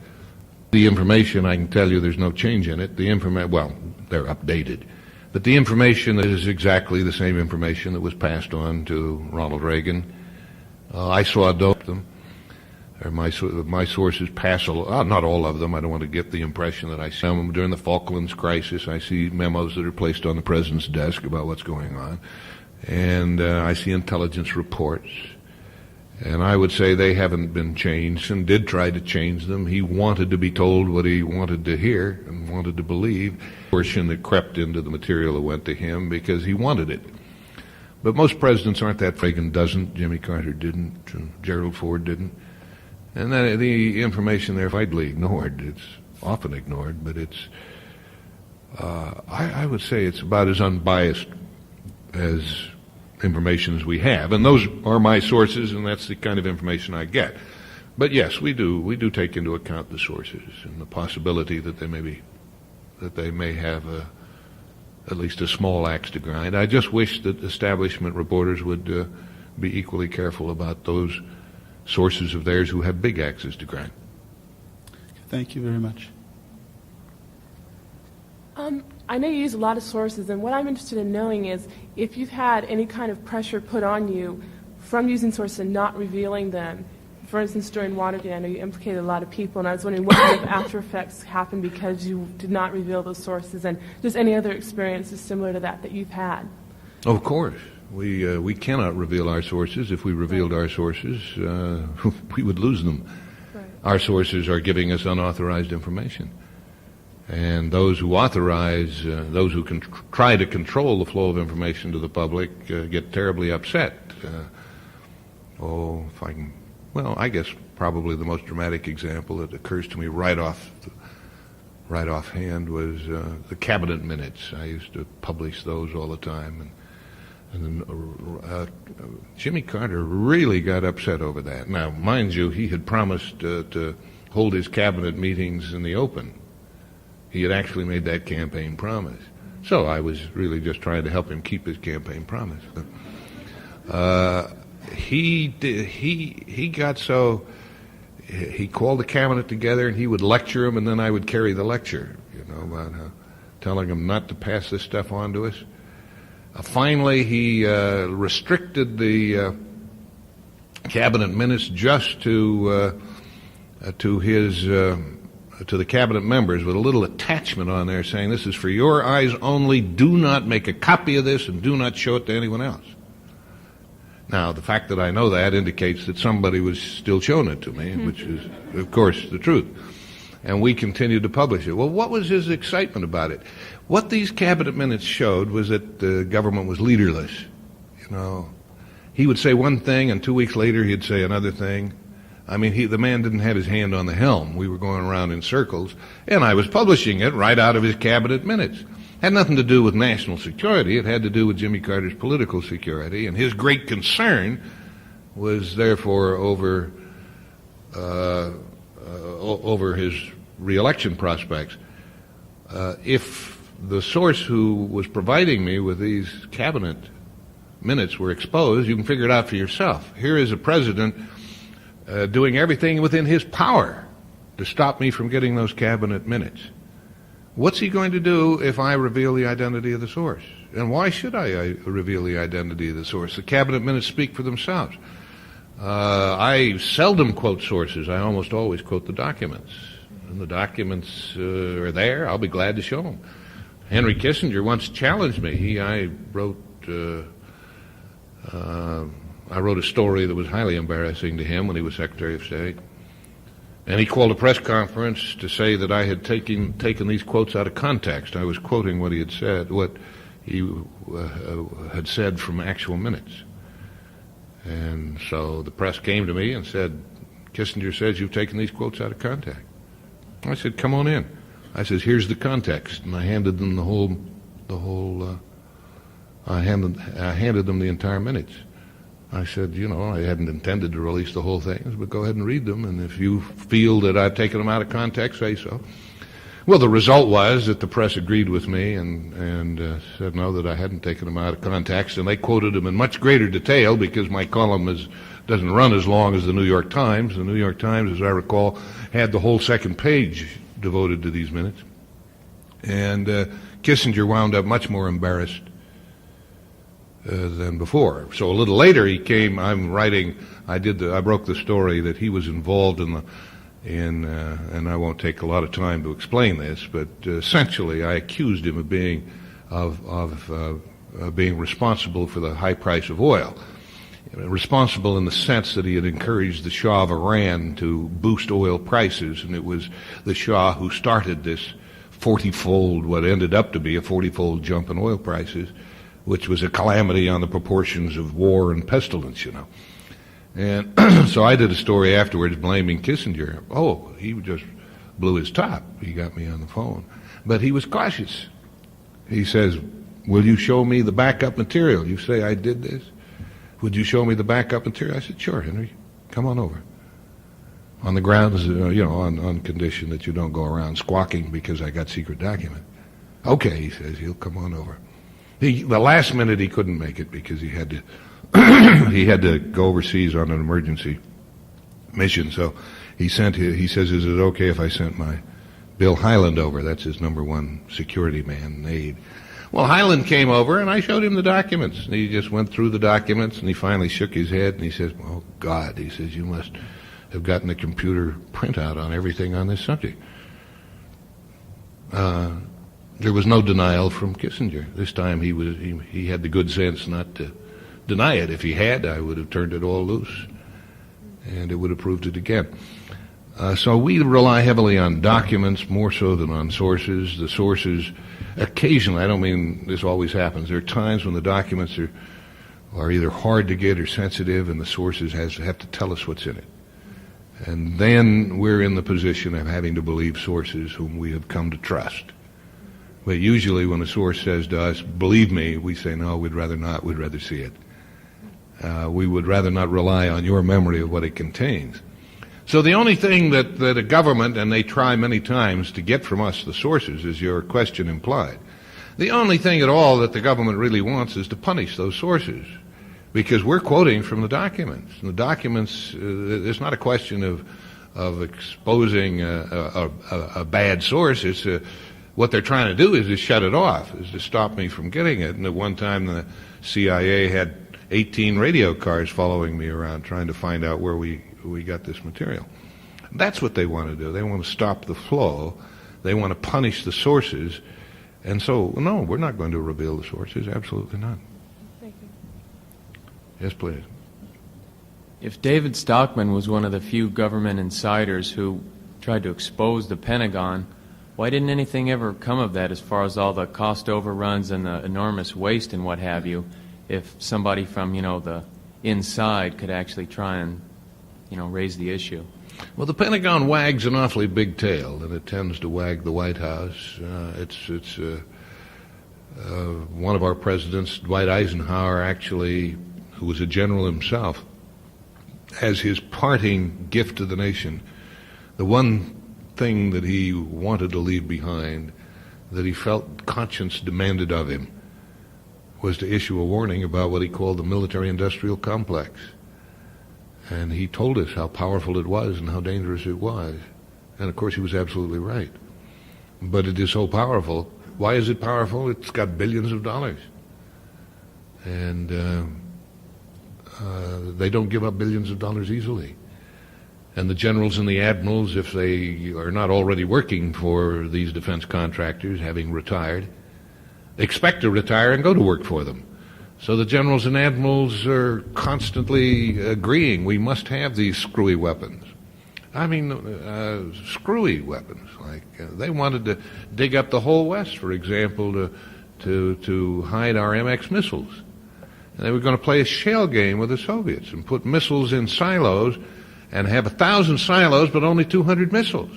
The information, I can tell you there's no change in it. They're updated. But the information is exactly the same information that was passed on to Ronald Reagan. I saw them. My sources pass, not all of them. I don't want to get the impression that I see them. During the Falklands crisis, I see memos that are placed on the president's desk about what's going on. And I see intelligence reports. And I would say they haven't been changed, and did try to change them. He wanted to be told what he wanted to hear and wanted to believe. Portion that crept into the material that went to him because he wanted it. But most presidents aren't that. Reagan doesn't, Jimmy Carter didn't, Gerald Ford didn't. And then the information there is widely ignored. It's often ignored, but it's, I would say it's about as unbiased as information as we have. And those are my sources, and that's the kind of information I get. But yes, we do take into account the sources and the possibility that they may have at least a small axe to grind. I just wish that establishment reporters would be equally careful about those sources of theirs who have big axes to grind. Thank you very much. I know you use a lot of sources, and what I'm interested in knowing is if you've had any kind of pressure put on you from using sources and not revealing them for instance, during Watergate, I know you implicated a lot of people, and I was wondering what kind of after effects happened because you did not reveal those sources, and just any other experiences similar to that you've had. Of course. We cannot reveal our sources. If we revealed our sources, we would lose them. Right. Our sources are giving us unauthorized information. And those who authorize, those who can try to control the flow of information to the public get terribly upset. If I can, well, I guess probably the most dramatic example that occurs to me right offhand was the cabinet minutes. I used to publish those all the time, and then Jimmy Carter really got upset over that. Now, mind you, he had promised to hold his cabinet meetings in the open. He had actually made that campaign promise. So I was really just trying to help him keep his campaign promise. He got so, he called the cabinet together and he would lecture them, and then I would carry the lecture, about telling them not to pass this stuff on to us. Finally, he restricted the cabinet minutes just to the cabinet members with a little attachment on there saying, "This is for your eyes only. Do not make a copy of this and do not show it to anyone else." Now, the fact that I know that indicates that somebody was still showing it to me, which is, of course, the truth. And we continued to publish it. Well, what was his excitement about it? What these cabinet minutes showed was that the government was leaderless. He would say one thing, and 2 weeks later he'd say another thing. I mean, the man didn't have his hand on the helm. We were going around in circles, and I was publishing it right out of his cabinet minutes. Had nothing to do with national security. It had to do with Jimmy Carter's political security, and his great concern was therefore over his reelection prospects. If the source who was providing me with these cabinet minutes were exposed, you can figure it out for yourself. Here is a president doing everything within his power to stop me from getting those cabinet minutes. What's he going to do if I reveal the identity of the source? And why should I reveal the identity of the source? The cabinet minutes speak for themselves. I seldom quote sources. I almost always quote the documents. And the documents are there. I'll be glad to show them. Henry Kissinger once challenged me. I wrote a story that was highly embarrassing to him when he was Secretary of State. And he called a press conference to say that I had taken these quotes out of context. I was quoting what he had said, what he had said from actual minutes. And so the press came to me and said, "Kissinger says you've taken these quotes out of context." I said, "Come on in." I says, "Here's the context," and I handed them I handed them the entire minutes. I said, I hadn't intended to release the whole thing, but go ahead and read them, and if you feel that I've taken them out of context, say so. Well, the result was that the press agreed with me and said no, that I hadn't taken them out of context, and they quoted them in much greater detail because my column doesn't run as long as the New York Times. The New York Times, as I recall, had the whole second page devoted to these minutes. And Kissinger wound up much more embarrassed than before. So a little later he came. I broke the story that he was involved in and I won't take a lot of time to explain this, but essentially I accused him of being responsible for the high price of oil. Responsible in the sense that he had encouraged the Shah of Iran to boost oil prices, and it was the Shah who started this 40-fold, what ended up to be a 40-fold jump in oil prices, which was a calamity on the proportions of war and pestilence, And so I did a story afterwards blaming Kissinger. Oh, he just blew his top. He got me on the phone. But he was cautious. He says, "Will you show me the backup material? You say I did this? Would you show me the backup material?" I said, "Sure, Henry. Come on over." On the grounds, on condition that you don't go around squawking because I got secret document. "Okay," he says, "he'll come on over." The last minute he couldn't make it because he had to he had to go overseas on an emergency mission. So he says, "Is it okay if I sent my Bill Highland over?" That's his number one security man, aide. Well, Highland came over and I showed him the documents. And he just went through the documents and he finally shook his head and he says, "Oh God," he says, "you must have gotten a computer printout on everything on this subject. There was no denial from Kissinger. This time he had the good sense not to deny it. If he had, I would have turned it all loose, and it would have proved it again. So we rely heavily on documents more so than on sources. The sources, occasionally, I don't mean this always happens, there are times when the documents are either hard to get or sensitive, and the sources have to tell us what's in it. And then we're in the position of having to believe sources whom we have come to trust. But usually when a source says to us, believe me, we say, no, we'd rather not, we'd rather see it. We would rather not rely on your memory of what it contains. So the only thing that a government, and they try many times to get from us the sources, as your question implied, the only thing at all that the government really wants is to punish those sources, because we're quoting from the documents. And the documents, it's not a question of exposing a bad source. It's what they're trying to do is to shut it off, is to stop me from getting it. And at one time the CIA had 18 radio cars following me around trying to find out where we got this material. That's what they want to do. They want to stop the flow. They want to punish the sources. And so, no, we're not going to reveal the sources. Absolutely not. Thank you. Yes, please. If David Stockman was one of the few government insiders who tried to expose the Pentagon, why didn't anything ever come of that as far as all the cost overruns and the enormous waste and what have you, if somebody from, the inside could actually try and, raise the issue? Well, the Pentagon wags an awfully big tail, and it tends to wag the White House. It's one of our presidents, Dwight Eisenhower, actually, who was a general himself, as his parting gift to the nation, the one thing that he wanted to leave behind, that he felt conscience demanded of him, was to issue a warning about what he called the military-industrial complex. And he told us how powerful it was and how dangerous it was. And of course he was absolutely right. But it is so powerful. Why is it powerful? It's got billions of dollars. And they don't give up billions of dollars easily. And the generals and the admirals, if they are not already working for these defense contractors, having retired, expect to retire and go to work for them. So the generals and admirals are constantly agreeing we must have these screwy weapons. I mean, screwy weapons. Like they wanted to dig up the whole West, for example, to hide our MX missiles. And they were going to play a shell game with the Soviets and put missiles in silos and have 1,000 silos but only 200 missiles.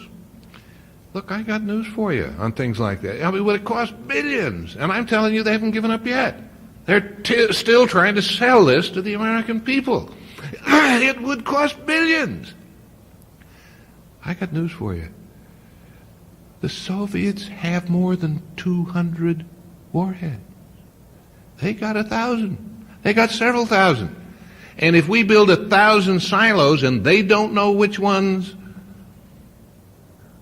Look, I got news for you on things like that. I mean, it would cost billions, and I'm telling you they haven't given up yet. They're still trying to sell this to the American people. It would cost billions. I got news for you. The Soviets have more than 200 warheads. They got 1,000. They got several thousand. And if we build 1,000 silos and they don't know which ones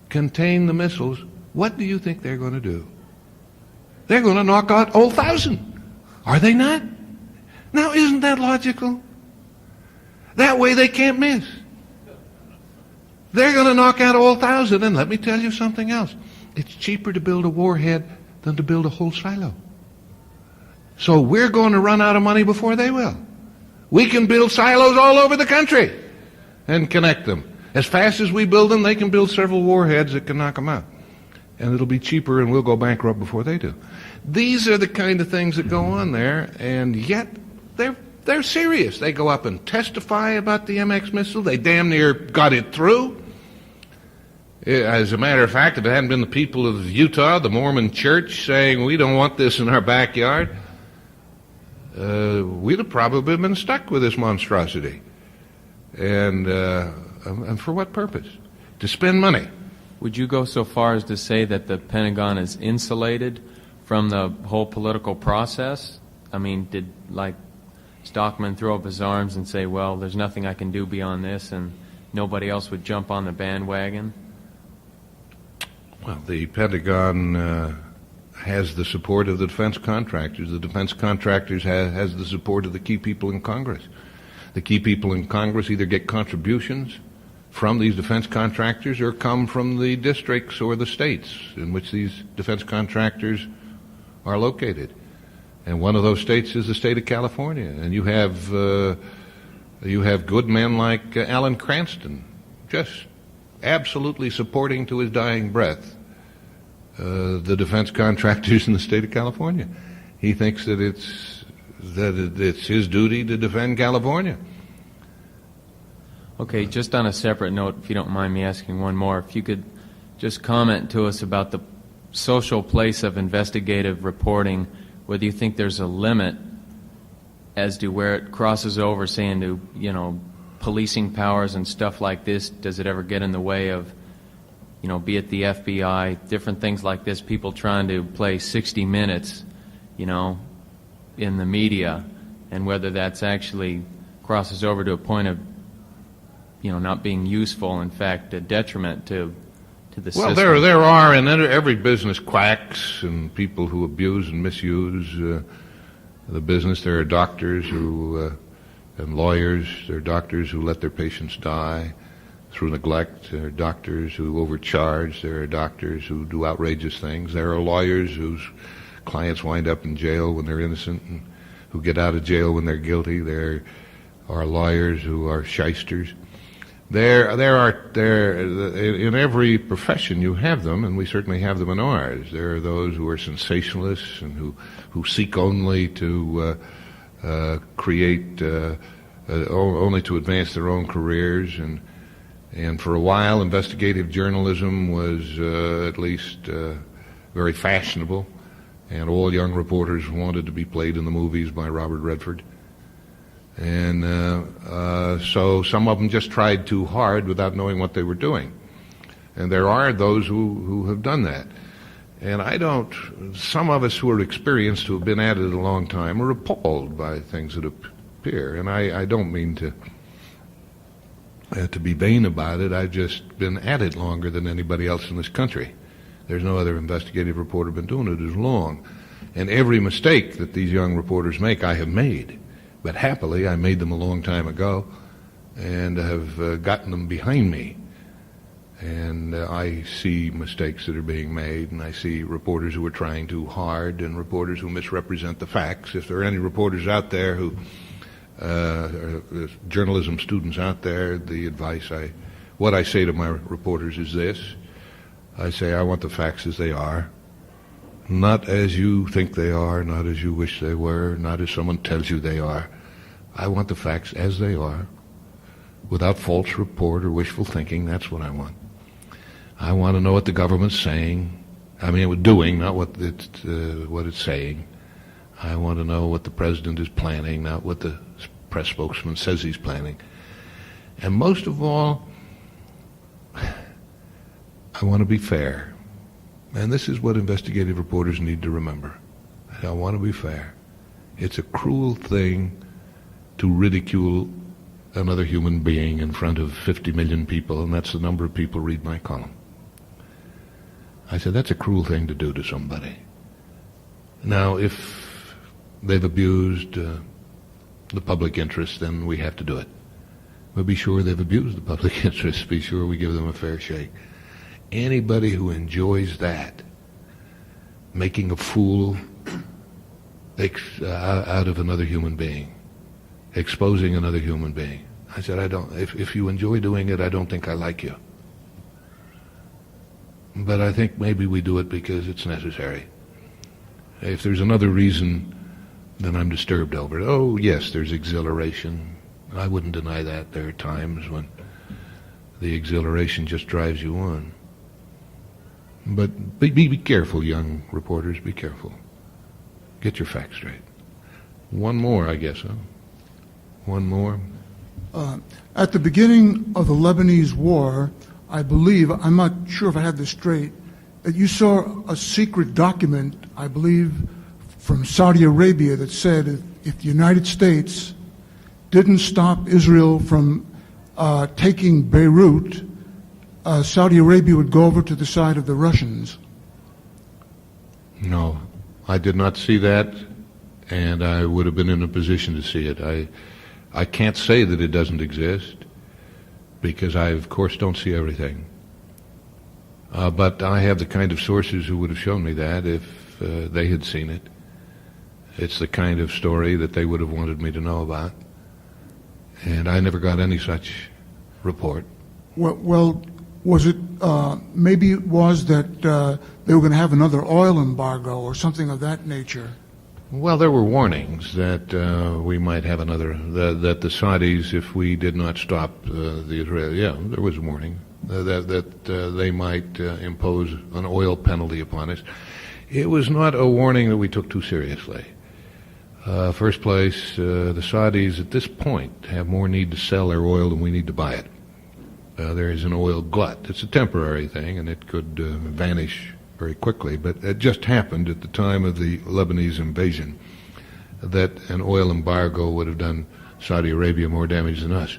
contain the missiles, what do you think they're going to do? They're going to knock out all 1,000. Are they not? Now, isn't that logical? That way they can't miss. They're going to knock out all 1,000, and let me tell you something else. It's cheaper to build a warhead than to build a whole silo. So we're going to run out of money before they will. We can build silos all over the country and connect them. As fast as we build them, they can build several warheads that can knock them out. And it'll be cheaper, and we'll go bankrupt before they do. These are the kind of things that go on there, and yet they're serious. They go up and testify about the MX missile. They damn near got it through. As a matter of fact, if it hadn't been the people of Utah, the Mormon church, saying we don't want this in our backyard, we'd have probably been stuck with this monstrosity. And for what purpose? To spend money. Would you go so far as to say that the Pentagon is insulated from the whole political process? I mean, did, like, Stockman throw up his arms and say, well, there's nothing I can do beyond this, and nobody else would jump on the bandwagon? Well, the Pentagon has the support of the defense contractors. The defense contractors has the support of the key people in Congress. The key people in Congress either get contributions from these defense contractors or come from the districts or the states in which these defense contractors are located. And one of those states is the state of California. And you have good men like Alan Cranston, just absolutely supporting to his dying breath the defense contractors in the state of California. He thinks that it's his duty to defend California. Okay, just on a separate note, if you don't mind me asking one more, if you could just comment to us about the social place of investigative reporting, whether you think there's a limit as to where it crosses over, say, into, policing powers and stuff like this. Does it ever get in the way of, be it the FBI, different things like this, people trying to play 60 Minutes, in the media, and whether that's actually crosses over to a point of, not being useful, in fact, a detriment to the system? Well, there are, and every business quacks and people who abuse and misuse the business. There are doctors who and lawyers. There are doctors who let their patients die through neglect. There are doctors who overcharge. There are doctors who do outrageous things. There are lawyers whose clients wind up in jail when they're innocent and who get out of jail when they're guilty. There are lawyers who are shysters. There in every profession you have them, and we certainly have them in ours. There are those who are sensationalists and who seek only to create, only to advance their own careers, and for a while investigative journalism was at least very fashionable, and all young reporters wanted to be played in the movies by Robert Redford. And so some of them just tried too hard without knowing what they were doing. And there are those who have done that. And some of us who are experienced, who have been at it a long time, are appalled by things that appear. And I don't mean to be vain about it. I've just been at it longer than anybody else in this country. There's no other investigative reporter been doing it as long. And every mistake that these young reporters make, I have made. But happily, I made them a long time ago and have gotten them behind me. And I see mistakes that are being made, and I see reporters who are trying too hard and reporters who misrepresent the facts. If there are any reporters out there who, journalism students out there, what I say to my reporters is this. I say, I want the facts as they are. Not as you think they are, not as you wish they were, not as someone tells you they are. I want the facts as they are, without false report or wishful thinking. That's what I want. I want to know what the government's saying. I mean, doing, not what it's saying. I want to know what the president is planning, not what the press spokesman says he's planning. And most of all, I want to be fair. And this is what investigative reporters need to remember. I want to be fair. It's a cruel thing to ridicule another human being in front of 50 million people, and that's the number of people read my column. I said, that's a cruel thing to do to somebody. Now, if they've abused the public interest, then we have to do it. But be sure they've abused the public interest. Be sure we give them a fair shake. Anybody who enjoys that, making a fool out of another human being, exposing another human being. I said, if you enjoy doing it, I don't think I like you. But I think maybe we do it because it's necessary. If there's another reason, then I'm disturbed over it. Oh, yes, there's exhilaration. I wouldn't deny that. There are times when the exhilaration just drives you on. But be careful, young reporters, be careful. Get your facts straight. One more, I guess, huh? One more. At the beginning of the Lebanese war, I believe, I'm not sure if I have this straight, that you saw a secret document, I believe, from Saudi Arabia that said if the United States didn't stop Israel from taking Beirut, Saudi Arabia would go over to the side of the Russians. No, I did not see that, and I would have been in a position to see it. I can't say that it doesn't exist. because I, of course, don't see everything. But I have the kind of sources who would have shown me that if they had seen it. It's the kind of story that they would have wanted me to know about. And I never got any such report. Well, was it, maybe it was that they were going to have another oil embargo or something of that nature? Well, there were warnings that we might have another, that the Saudis, if we did not stop the Israelis, there was a warning that they might impose an oil penalty upon us. It was not a warning that we took too seriously. First place, the Saudis at this point have more need to sell their oil than we need to buy it. There is an oil glut. It's a temporary thing, and it could vanish very quickly, but it just happened at the time of the Lebanese invasion that an oil embargo would have done Saudi Arabia more damage than us.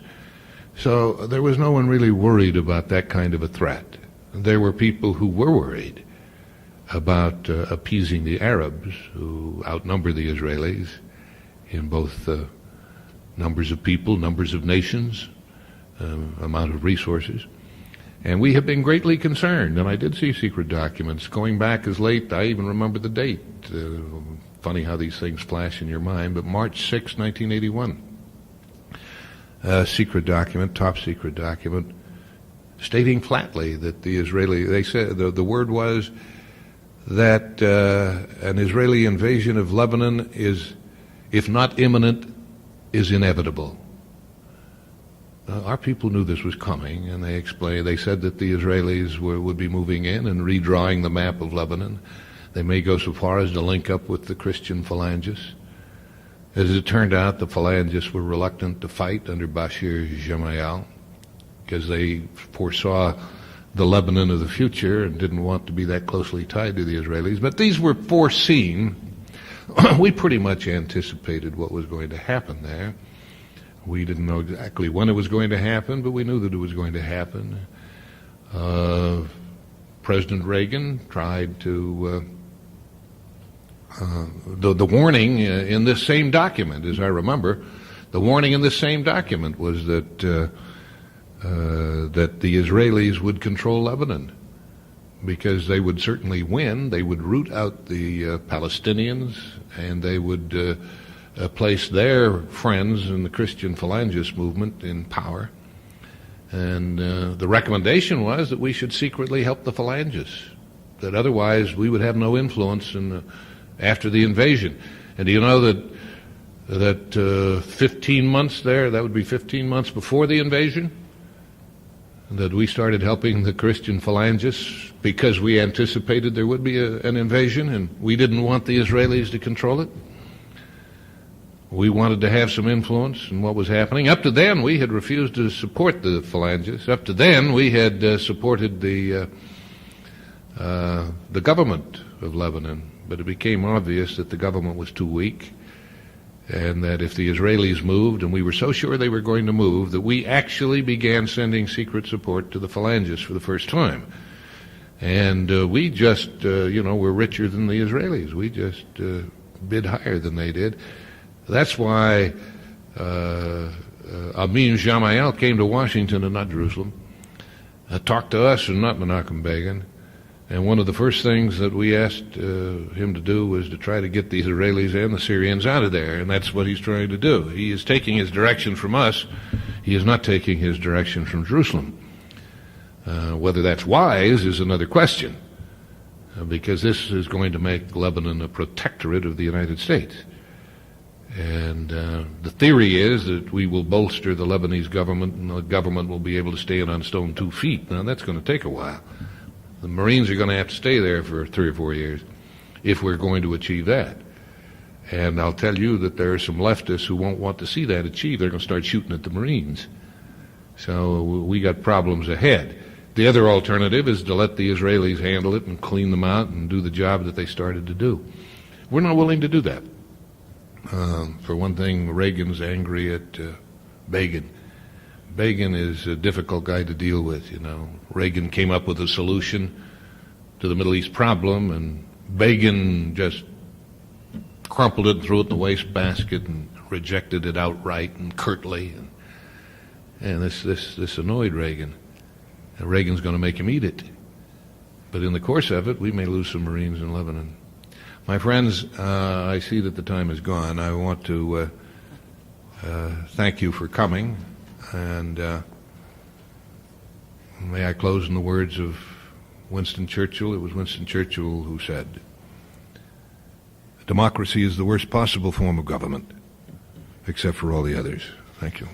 So there was no one really worried about that kind of a threat. There were people who were worried about appeasing the Arabs, who outnumber the Israelis in both numbers of people, numbers of nations, amount of resources. And we have been greatly concerned, and I did see secret documents going back as late, I even remember the date. Funny how these things flash in your mind, but March 6, 1981. Secret document, top secret document, stating flatly that the Israeli, they said, the word was that an Israeli invasion of Lebanon is, if not imminent, is inevitable. Our people knew this was coming, and they explained. They said that the Israelis would be moving in and redrawing the map of Lebanon. They may go so far as to link up with the Christian phalangists. As it turned out, the phalangists were reluctant to fight under Bashir Gemayel because they foresaw the Lebanon of the future and didn't want to be that closely tied to the Israelis. But these were foreseen. We pretty much anticipated what was going to happen there. We didn't know exactly when it was going to happen, but we knew that it was going to happen. President Reagan tried to, the warning in this same document, as I remember, the warning in this same document was that that the Israelis would control Lebanon because they would certainly win. They would root out the Palestinians, and they would place their friends in the Christian phalangist movement in power. And the recommendation was that we should secretly help the phalangists, that otherwise we would have no influence after the invasion. And do you know that 15 months there, that would be 15 months before the invasion, that we started helping the Christian phalangists because we anticipated there would be an invasion and we didn't want the Israelis to control it? We wanted to have some influence in what was happening. Up to then, we had refused to support the phalangists. Up to then, we had supported the government of Lebanon. But it became obvious that the government was too weak, and that if the Israelis moved, and we were so sure they were going to move, that we actually began sending secret support to the phalangists for the first time. And we just, we're richer than the Israelis. We just bid higher than they did. That's why Amin Gemayel came to Washington and not Jerusalem, talked to us and not Menachem Begin. And one of the first things that we asked him to do was to try to get the Israelis and the Syrians out of there, and that's what he's trying to do. He is taking his direction from us. He is not taking his direction from Jerusalem. Whether that's wise is another question, because this is going to make Lebanon a protectorate of the United States. And the theory is that we will bolster the Lebanese government, and the government will be able to stand on stone 2 feet. Now, that's going to take a while. The Marines are going to have to stay there for 3 or 4 years if we're going to achieve that. And I'll tell you that there are some leftists who won't want to see that achieved. They're going to start shooting at the Marines. So we got problems ahead. The other alternative is to let the Israelis handle it and clean them out and do the job that they started to do. We're not willing to do that. For one thing, Reagan's angry at Begin. Begin is a difficult guy to deal with, Reagan came up with a solution to the Middle East problem, and Begin just crumpled it and threw it in the wastebasket and rejected it outright and curtly. And this annoyed Reagan. And Reagan's going to make him eat it. But in the course of it, we may lose some Marines in Lebanon. My friends, I see that the time is gone. I want to thank you for coming, and may I close in the words of Winston Churchill. It was Winston Churchill who said, "Democracy is the worst possible form of government, except for all the others." Thank you.